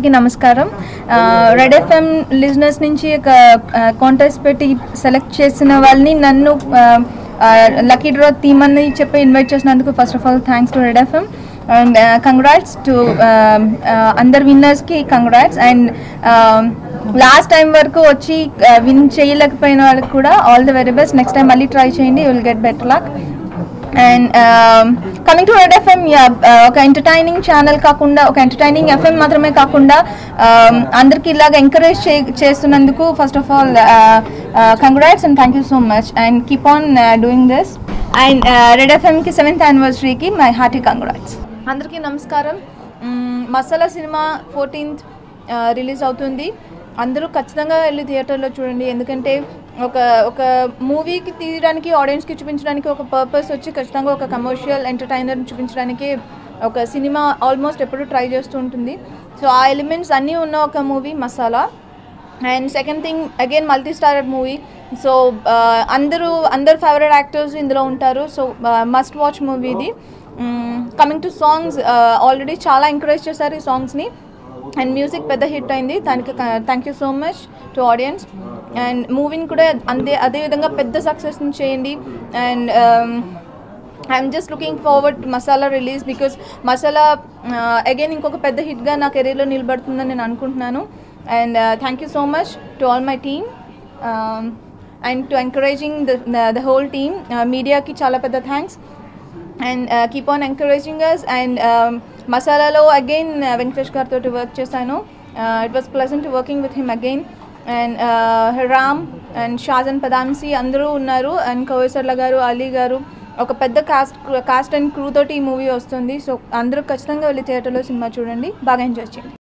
అందరికీ నమస్కారం. Red FM listeners నుంచి ఒక కాంటెస్ట్ పెట్టి సెలెక్ట్ చేసిన వాళ్ళని నన్ను లక్కీ డ్రా థీమ్ అని చెప్పి ఇన్వైట్ చేసినందుకు first of all thanks to red FM and congrats to అందరు విన్నర్స్కి కంగ్రాట్స్. అండ్ లాస్ట్ టైం వరకు వచ్చి విన్ చేయలేకపోయిన వాళ్ళకి కూడా all the very best. Next time మళ్ళీ ట్రై చేయండి, you will get better luck. And coming to red FM, ఒక entertaining channel కాకుండా ఒక ఎంటర్టైనింగ్ ఎఫ్ఎం మాత్రమే కాకుండా అందరికి ఇలాగ ఎంకరేజ్ చేస్తున్నందుకు first of all congrats and thank you so much and keep on doing this. And red ఎఫ్ఎంకి 7th యానివర్సరీకి మై హార్టీ కంగ్రాట్స్. అందరికీ నమస్కారం. మసాలా సినిమా 14th రిలీజ్ అవుతుంది. అందరూ ఖచ్చితంగా వెళ్ళి థియేటర్లో చూడండి. ఎందుకంటే ఒక మూవీకి తీయడానికి, ఆడియన్స్కి చూపించడానికి ఒక పర్పస్ వచ్చి ఖచ్చితంగా ఒక కమర్షియల్ ఎంటర్టైనర్ని చూపించడానికి ఒక సినిమా ఆల్మోస్ట్ ఎప్పుడు ట్రై చేస్తూ ఉంటుంది. సో ఆ ఎలిమెంట్స్ అన్నీ ఉన్న ఒక movie masala. And second thing, again multi starrer movie. So అందరు ఫేవరెట్ యాక్టర్స్ ఇందులో ఉంటారు. సో మస్ట్ వాచ్ మూవీ ఇది. కమింగ్ టు సాంగ్స్, ఆల్రెడీ చాలా ఎంకరేజ్ చేశారు ఈ సాంగ్స్ని అండ్ మ్యూజిక్ పెద్ద హిట్ అయింది. దానికి thank you so much to audience. And మూవీని కూడా అదేవిధంగా పెద్ద సక్సెస్ని చేయండి. And I'm just looking forward to masala release because masala again ఇంకొక పెద్ద హిట్గా నా కెరీర్లో నిలబడుతుందని నేను అనుకుంటున్నాను. And thank you so much to all my team and to encouraging the whole team. మీడియాకి చాలా పెద్ద thanks and keep on encouraging us. And మసాలాలో అగైన్ వెంకటేష్ గారితో వర్క్ చేశాను. It was pleasant working with him again. And Ram and Shazahn Padamsee అందరూ ఉన్నారు. And కౌసర్ల గారు, అలీ గారు, ఒక పెద్ద కాస్ట్ అండ్ క్రూ తోటి ఈ మూవీ వస్తుంది. సో అందరూ ఖచ్చితంగా వెళ్ళి థియేటర్లో సినిమా చూడండి, బాగా ఎంజాయ్ చేయండి.